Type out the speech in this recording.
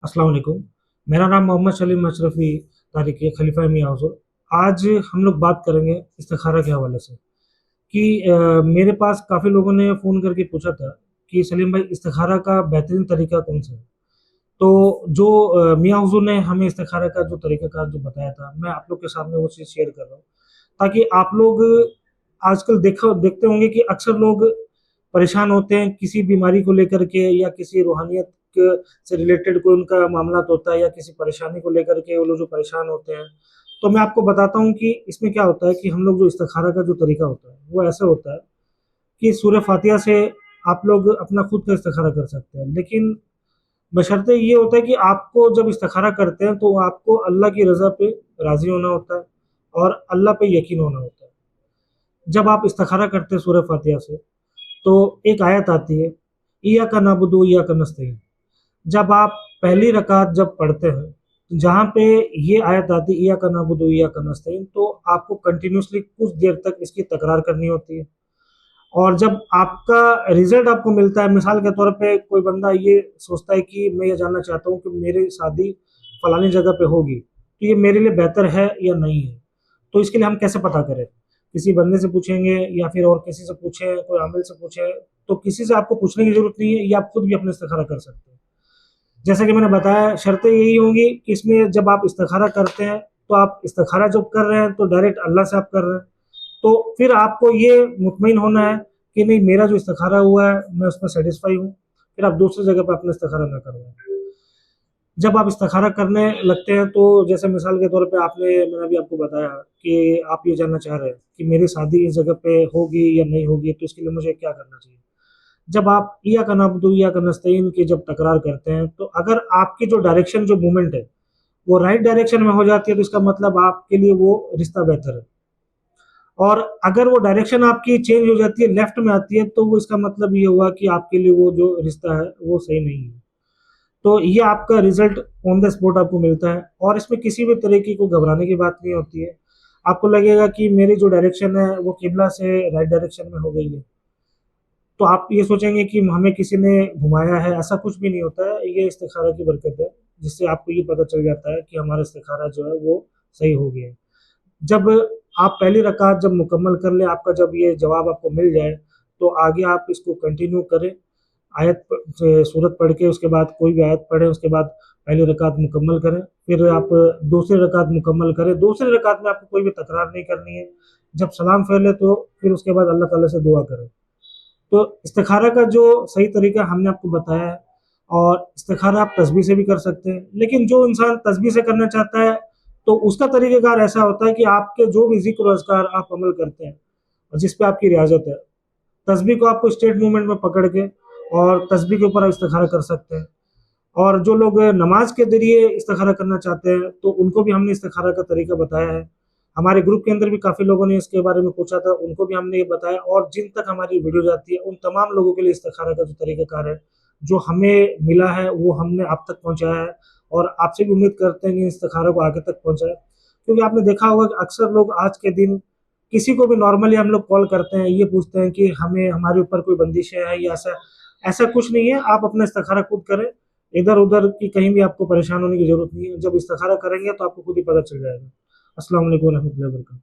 अस्सलाम वालेकुम। मेरा नाम मोहम्मद सलीम अशरफी तारिक है, खलीफा मियाँ हुज़ूर। आज हम लोग बात करेंगे इस्तिखारा के हवाले से कि मेरे पास काफ़ी लोगों ने फ़ोन करके पूछा था कि सलीम भाई इस्तिखारा का बेहतरीन तरीका कौन-सा है? तो जो मियाँ हुज़ूर ने हमें इस्तिखारा का जो तरीक़ाकार जो बताया था, मैं आप लोग के सामने वो चीज़ शेयर कर रहा हूँ, ताकि आप लोग आजकल देखते होंगे कि अक्सर लोग परेशान होते हैं किसी बीमारी को लेकर के या किसी रूहानियत के से रिलेटेड कोई उनका मामलात होता है या किसी परेशानी को लेकर के वो लोग जो परेशान होते हैं। तो मैं आपको बताता हूँ कि इसमें क्या होता है कि हम लोग जो इस्तिखारा का जो तरीका होता है, वो ऐसा होता है कि सूरह फ़ातिहा से आप लोग अपना खुद का इस्तिखारा कर सकते हैं। लेकिन बशर्ते ये होता है कि आपको जब इस्तिखारा करते हैं तो आपको अल्लाह की रज़ा पे राज़ी होना होता है और अल्लाह पे यकीन होना होता है। जब आप इस्तिखारा करते हैं सूरह फ़ातिहा से, तो एक आयत आती है, इय्याका नअबुदु व इय्याका नस्तईन। जब आप पहली रकात जब पढ़ते हैं, जहाँ पे ये आयत आती है इय्याका नअबुदु व इय्याका नस्तईन, तो आपको कंटिन्यूअसली कुछ देर तक इसकी तकरार करनी होती है। और जब आपका रिज़ल्ट आपको मिलता है, मिसाल के तौर पे कोई बंदा ये सोचता है कि मैं ये जानना चाहता हूँ कि मेरी शादी फलानी जगह पे होगी, तो ये मेरे लिए बेहतर है या नहीं है? तो इसके लिए हम कैसे पता करें? किसी बंदे से पूछेंगे या फिर और किसी से पूछें, कोई आमिल से पूछें, तो किसी से आपको पूछने की ज़रूरत नहीं है, ये आप खुद भी अपना इस्तिखारा कर सकते हैं। जैसा कि मैंने बताया शर्तें यही होंगी कि इसमें जब आप इस्तिखारा करते हैं, तो आप इस्तिखारा जब कर रहे हैं तो डायरेक्ट अल्लाह से आप कर रहे हैं। तो फिर आपको ये मुतमईन होना है कि नहीं मेरा जो इस्तिखारा हुआ है मैं उसमें सैटिस्फाई हूँ। फिर आप दूसरी जगह पे अपना इस्तिखारा ना करवाएँ। जब आप इस्तिखारा करने लगते हैं तो जैसे मिसाल के तौर पे मैंने अभी आपको बताया कि आप ये जानना चाह रहे हैं कि मेरी शादी इस जगह पे होगी या नहीं होगी, तो इसके लिए मुझे क्या करना चाहिए? जब आप इय्याका नअबुदु व इय्याका नस्तईन की जब तकरार करते हैं, तो अगर आपकी जो डायरेक्शन जो मूवमेंट है, वो राइट डायरेक्शन में हो जाती है, तो इसका मतलब आपके लिए वो रिश्ता बेहतर है। और अगर वो डायरेक्शन आपकी चेंज हो जाती है, लेफ्ट में आती है, तो वो इसका मतलब ये हुआ कि आपके लिए वो जो रिश्ता है, वो सही नहीं है। तो ये आपका रिज़ल्ट ऑन द स्पॉट आपको मिलता है और इसमें किसी भी तरीके को घबराने की बात नहीं होती है। आपको लगेगा कि मेरी जो डायरेक्शन है, वो किबला से राइट डायरेक्शन में हो गई है। तो आप ये सोचेंगे कि हमें किसी ने घुमाया है, ऐसा कुछ भी नहीं होता है, ये इस्तिखारा की बरकत है, जिससे आपको ये पता चल जाता है कि हमारा इस्तिखारा जो है, वो सही हो गया है। जब आप पहली रकात जब मुकम्मल कर लें, आपका जब ये जवाब आपको मिल जाए, तो आगे आप इसको कंटिन्यू करें। आयत सूरत पढ़ के उसके बाद कोई भी आयत पढ़ें, उसके बाद पहली रकात मुकम्मल करें, फिर आप दूसरी रकात मुकम्मल करें। दूसरी रकात में आपको कोई भी तकरार नहीं करनी है। जब सलाम फेर तो फिर उसके बाद अल्लाह ताला से दुआ करें। तो इस्तिखारा का जो सही तरीका हमने आपको बताया है और इस्तिखारा आप तस्बीह से भी कर सकते हैं। लेकिन जो इंसान तस्बीह से करना चाहता है, तो उसका तरीक़ेकार ऐसा होता है कि आपके जो भी ज़िक्र और अज़कार आप अमल करते हैं और जिस पे आपकी रियाज़त है, तस्बीह को आपको स्ट्रेट मूवमेंट में पकड़ के और तस्बीह के ऊपर आप इस्तिखारा कर सकते हैं। और जो लोग नमाज़ के ज़रिए इस्तिखारा करना चाहते हैं, तो उनको भी हमने इस्तिखारा का तरीका बताया है। हमारे ग्रुप के अंदर भी काफ़ी लोगों ने इसके बारे में पूछा था, उनको भी हमने ये बताया और जिन तक हमारी वीडियो जाती है, उन तमाम लोगों के लिए इस्तिखारा का जो तरीक़ाकार है, जो हमें मिला है, वो हमने आप तक पहुँचाया है और आपसे भी उम्मीद करते हैं कि इस्तिखारा को आगे तक पहुँचाएँ। क्योंकि आपने देखा होगा कि अक्सर लोग आज के दिन किसी को भी नॉर्मली हम लोग कॉल करते हैं, ये पूछते हैं कि हमें हमारे ऊपर कोई बंदिशें हैं या ऐसा ऐसा कुछ नहीं है, आप अपना इस्तिखारा खुद करें। इधर-उधर की कहीं भी आपको परेशान होने की ज़रूरत नहीं है। जब इस्तिखारा करेंगे तो आपको खुद ही पता चल जाएगा। अस्सलाम वालेकुम व रहमतुल्लाहि व बरकातहू।